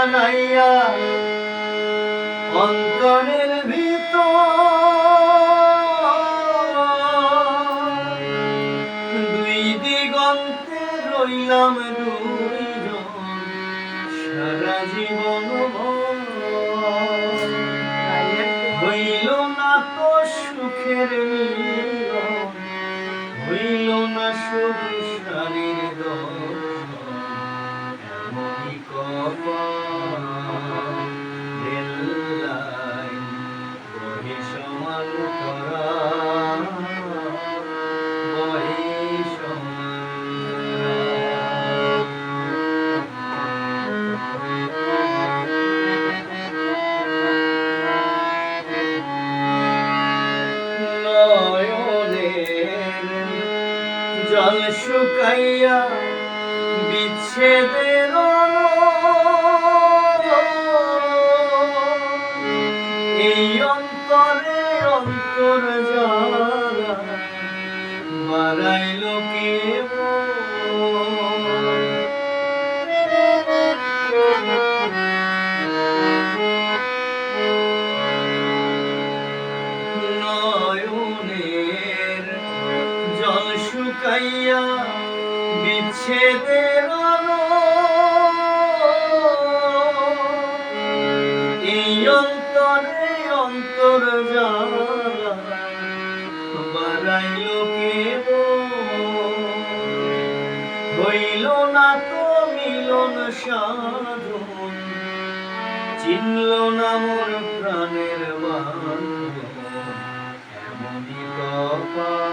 বানাইয়া অন্তরের ভিতর দুই দিগন্তে রইলাম দুইজন সারা জীবন হইল না তো সুখের মিলন, হইল না সুখ শারীর দর্শন, এমনই কপাল রেললাই বহে সমান করা, বহে সমান জল শুকাইয়া বিচ্ছেদের এই অন্তরে অন্তর জ্বালা বাড়াইল কে নয়নের জল শুকাইয়া বিচ্ছেদের এই অন্তরে অন্তর জ্বালা বাড়াইল কে হইল না তো মিলন সাধন, চিনল না মোর প্রাণের বান্ধব, এমনই কপাল